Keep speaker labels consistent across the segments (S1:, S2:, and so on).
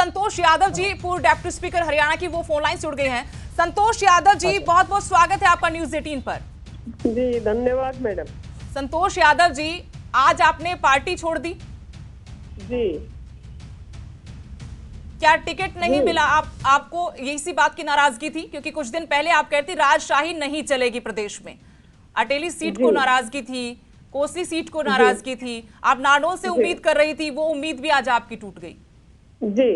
S1: संतोष यादव जी, पूर्व deputy speaker Haryana की, वो फोन लाइन से जुड़ गए हैं। संतोष यादव जी, बहुत बहुत स्वागत है आपका न्यूज़ 18 पर।
S2: जी धन्यवाद मैडम।
S1: संतोष यादव जी, आज आपने पार्टी छोड़ दी
S2: जी।
S1: क्या टिकट नहीं मिला? आपको इसी बात की नाराजगी थी? क्योंकि कुछ दिन पहले आप कहती राजशाही नहीं चलेगी प्रदेश में, अटेली सीट को नाराजगी थी, कोसली सीट को नाराजगी थी, आप नारनौल से उम्मीद कर रही थी, वो उम्मीद भी आज आपकी टूट गई।
S2: जी।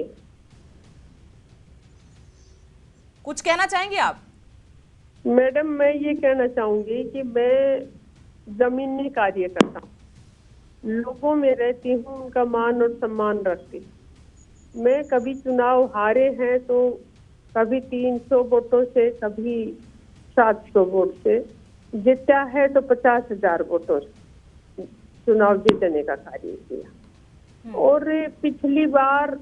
S1: कुछ कहना चाहेंगे आप?
S2: मैडम मैं ये कहना चाहूंगी कि मैं जमीनी कार्य करता हूँ, लोगों में रहती हूँ, उनका मान और सम्मान रखती हूँ। मैं कभी चुनाव हारे हैं तो कभी 300 वोटों से, कभी 700 वोट से, जीता है तो 50,000 वोटों से चुनाव जीतने का कार्य किया। और पिछली बार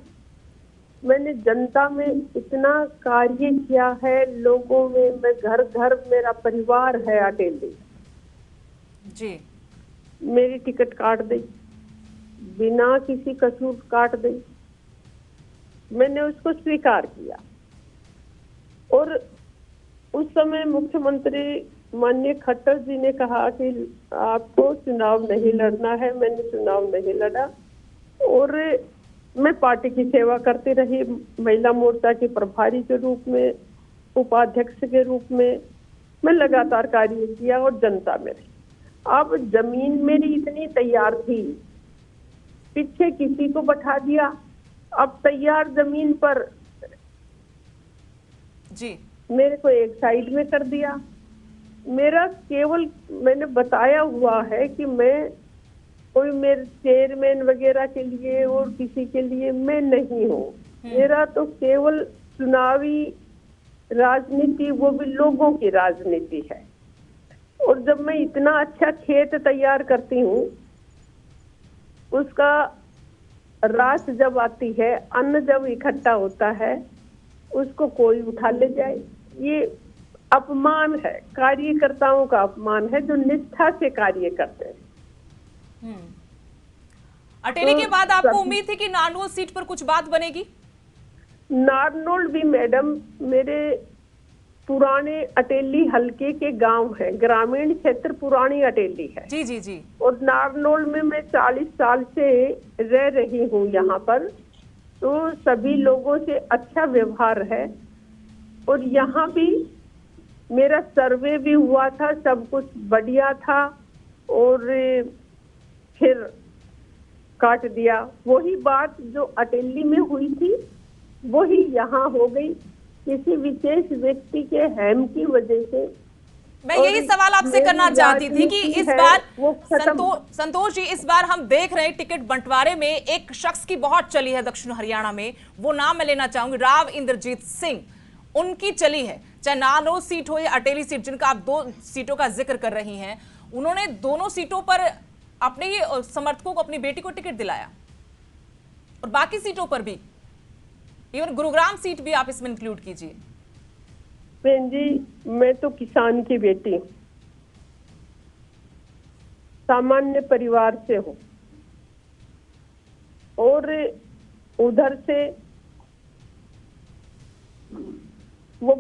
S2: मैंने जनता में इतना कार्य किया है, लोगों में, मैं घर घर, मेरा परिवार है अटेली
S1: जी,
S2: मेरी टिकट काट दी, बिना किसी कसूर काट दी। मैंने उसको स्वीकार किया और उस समय मुख्यमंत्री माननीय खट्टर जी ने कहा कि आपको चुनाव नहीं लड़ना है। मैंने चुनाव नहीं लड़ा और मैं पार्टी की सेवा करती रही, महिला मोर्चा के प्रभारी के रूप में, उपाध्यक्ष के रूप में मैं लगातार कार्य किया और जनता में रही। अब जमीन मेरी इतनी तैयार थी, पीछे किसी को बैठा दिया, अब तैयार जमीन पर
S1: जी
S2: मेरे को एक साइड में कर दिया। मेरा केवल मैंने बताया हुआ है कि मैं कोई मेरे चेयरमैन वगैरह के लिए और किसी के लिए मैं नहीं हूँ। मेरा तो केवल चुनावी राजनीति, वो भी लोगों की राजनीति है। और जब मैं इतना अच्छा खेत तैयार करती हूँ, उसका रास जब आती है, अन्न जब इकट्ठा होता है, उसको कोई उठा ले जाए, ये अपमान है, कार्यकर्ताओं का अपमान है जो निष्ठा से कार्य करते हैं।
S1: अटेली के बाद आपको उम्मीद थी कि नारनौल सीट पर कुछ बात बनेगी?
S2: नारनौल भी मैडम मेरे पुराने अटेली हलके के गांव है, ग्रामीण क्षेत्र पुरानी अटेली है।
S1: जी जी जी।
S2: और नारनौल में मैं 40 साल से रह रही हूँ यहाँ पर, तो सभी लोगों से अच्छा व्यवहार है। और यहाँ भी मेरा सर्वे भी हुआ था, सब कुछ बढ़िया था और फिर काट दिया। वही बात जो अटेली में हुई थी वही यहाँ हो गई, किसी विशेष व्यक्ति के हेम की वजह से।
S1: मैं यही सवाल आपसे करना चाहती थी कि इस बार संतोष जी, इस बार हम देख रहे हैं टिकट बंटवारे में एक शख्स की बहुत चली है दक्षिण हरियाणा में, वो नाम मैं लेना चाहूंगी, राव इंद्रजीत सिंह। उनकी चली है, चाहे नारनौल सीट हो या अटेली सीट, जिनका आप 2 सीटों का जिक्र कर रही हैं, उन्होंने दोनों सीटों पर अपने ही समर्थकों को, अपनी बेटी को टिकट दिलाया और बाकी सीटों पर भी, इवन गुरुग्राम सीट भी आप इसमें इंक्लूड कीजिए।
S2: बहन जी, मैं तो किसान की बेटी हूँ, सामान्य परिवार से हूँ और उधर से वो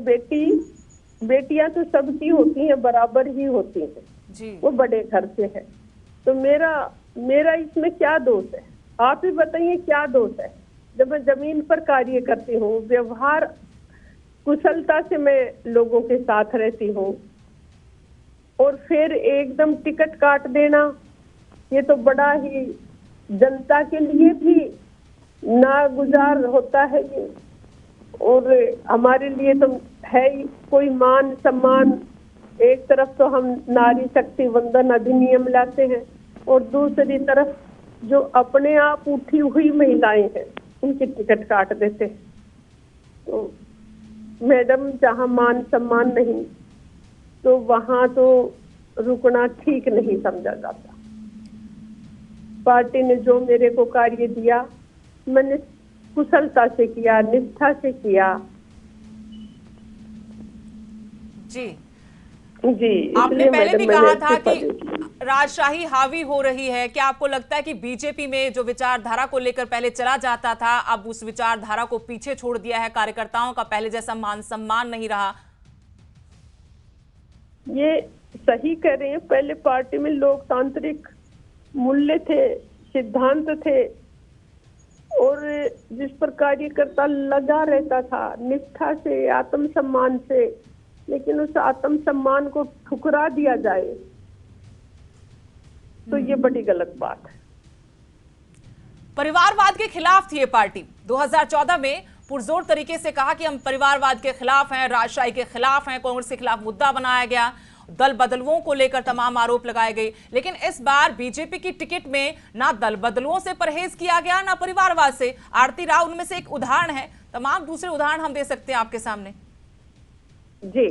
S2: बेटियां तो सबकी होती हैं, बराबर ही होती हैं
S1: जी।
S2: वो बड़े घर से है, तो मेरा इसमें क्या दोष है? आप ही बताइए क्या दोष है? जब मैं जमीन पर कार्य करती हूँ, व्यवहार कुशलता से मैं लोगों के साथ रहती हूँ, और फिर एकदम टिकट काट देना, ये तो बड़ा ही जनता के लिए भी नागुजार होता है ये। और हमारे लिए तो है ही कोई मान सम्मान। एक तरफ तो हम नारी शक्ति वंदन अधिनियम लाते हैं और दूसरी तरफ जो अपने आप उठी हुई महिलाएं हैं उनकी टिकट काट देते हैं। तो मैडम, जहाँ मान सम्मान नहीं तो वहाँ तो रुकना ठीक नहीं समझा जाता। पार्टी ने जो मेरे को कार्य दिया, मैंने कुशलता से किया, निष्ठा से किया।
S1: जी
S2: जी,
S1: आपने पहले भी कहा था कि राजशाही हावी हो रही है, क्या आपको लगता है कि बीजेपी में जो विचारधारा को लेकर पहले चला जाता था, अब उस विचारधारा को पीछे छोड़ दिया है, कार्यकर्ताओं का पहले जैसा मान सम्मान नहीं रहा?
S2: ये सही कह रहे हैं। पहले पार्टी में लोकतांत्रिक मूल्य थे, सिद्धांत थे, और जिस पर कार्यकर्ता लगा रहता था निष्ठा से, आत्मसम्मान से, लेकिन उस आत्मसम्मान को ठुकरा दिया जाए तो ये बड़ी गलत बात है।
S1: परिवारवाद के खिलाफ थी ये पार्टी। 2014 में पुरजोर तरीके से कहा कि हम परिवारवाद के खिलाफ हैं, राजशाही के खिलाफ हैं, कांग्रेस के खिलाफ मुद्दा बनाया गया, दल बदलुओं को लेकर तमाम आरोप लगाए गए। लेकिन इस बार बीजेपी की टिकट में ना दल बदलुओं से परहेज किया गया, ना परिवारवाद से। आरती राव उनमें से एक उदाहरण है, तमाम दूसरे उदाहरण हम दे सकते हैं आपके सामने।
S2: जी,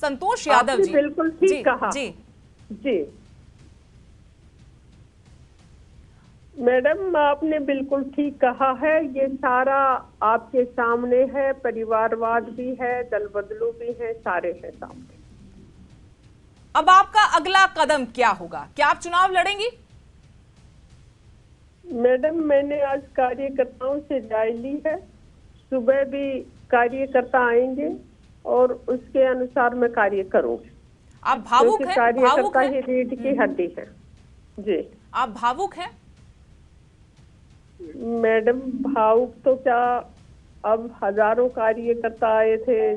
S1: संतोष यादव जी,
S2: बिल्कुल ठीक कहा।
S1: जी
S2: जी मैडम, आपने बिल्कुल ठीक कहा है। ये सारा आपके सामने है, परिवारवाद भी है, दल बदलू भी है, सारे हैं सामने।
S1: अब आपका अगला कदम क्या होगा? क्या आप चुनाव लड़ेंगी?
S2: मैडम, मैंने आज कार्यकर्ताओं से राय ली है। सुबह भी कार्यकर्ता आएंगे और उसके अनुसार मैं कार्य करूंगी।
S1: आप भावुक हैं?
S2: कार्यकर्ता ही रीढ़ की हड्डी है। जी,
S1: आप भावुक हैं?
S2: मैडम, भावुक तो क्या, अब हजारों कार्यकर्ता आए थे,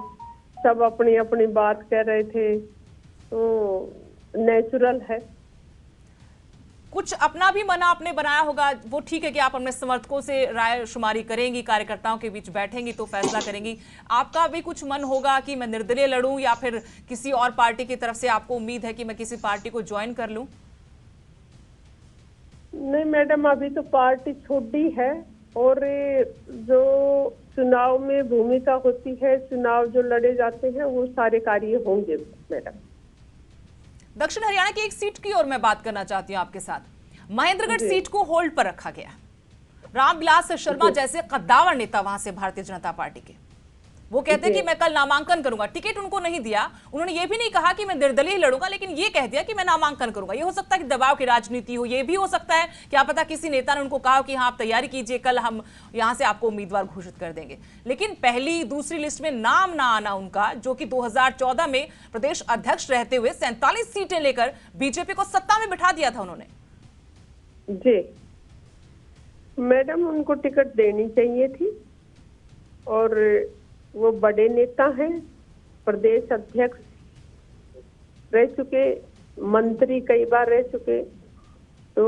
S2: सब अपनी अपनी बात कह रहे थे, तो नेचुरल है।
S1: कुछ अपना भी मना आपने बनाया होगा, वो ठीक है कि आप अपने समर्थकों से राय शुमारी करेंगी, कार्यकर्ताओं के बीच बैठेंगी तो फैसला करेंगी। आपका भी कुछ मन होगा कि मैं निर्दलीय लड़ूं, या फिर किसी और पार्टी की तरफ से आपको उम्मीद है कि मैं किसी पार्टी को ज्वाइन कर लूं?
S2: नहीं मैडम, अभी तो पार्टी छोटी है, और जो चुनाव में भूमिका होती है, चुनाव जो लड़े जाते हैं, वो सारे कार्य होंगे मैडम।
S1: दक्षिण हरियाणा की एक सीट की और मैं बात करना चाहती हूँ आपके साथ। महेंद्रगढ़ सीट को होल्ड पर रखा गया। रामविलास शर्मा जैसे कद्दावर नेता वहां से भारतीय जनता पार्टी के, वो कहते हैं कि मैं कल नामांकन करूंगा। टिकट उनको नहीं दिया, उन्होंने ये भी नहीं कहा कि मैं निर्दलीय लड़ूंगा, लेकिन ये कह दिया कि मैं नामांकन करूंगा। ये हो सकता है कि दबाव की राजनीति हो, ये भी हो सकता है क्या पता किसी नेता ने उनको कहा कि हाँ आप तैयारी कीजिए, कल हम यहां से आपको उम्मीदवार घोषित कर देंगे। लेकिन पहली दूसरी लिस्ट में नाम ना आना उनका, जो कि 2014 में प्रदेश अध्यक्ष रहते हुए 47 सीटें लेकर बीजेपी को सत्ता में बिठा दिया था उन्होंने।
S2: जी मैडम, उनको टिकट देनी चाहिए थी, और वो बड़े नेता हैं, प्रदेश अध्यक्ष रह चुके, मंत्री कई बार रह चुके, तो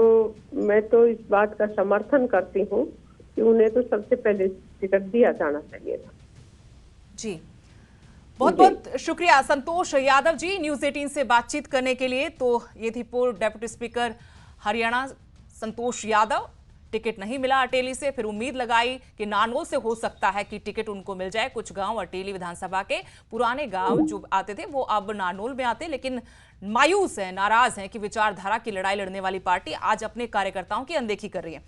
S2: मैं तो इस बात का समर्थन करती हूँ कि उन्हें तो सबसे पहले टिकट दिया जाना चाहिए था।
S1: जी, बहुत बहुत शुक्रिया संतोष यादव जी न्यूज़ 18 से बातचीत करने के लिए। तो ये थी पूर्व deputy speaker Haryana Santosh Yadav. Ticket नहीं मिला अटेली से, फिर उम्मीद लगाई कि नानोल से हो सकता है कि टिकट उनको मिल जाए। कुछ गांव अटेली विधानसभा के पुराने गांव जो आते थे वो अब नानोल में आते, लेकिन मायूस हैं, नाराज हैं कि विचारधारा की लड़ाई लड़ने वाली पार्टी आज अपने कार्यकर्ताओं की अनदेखी कर रही है।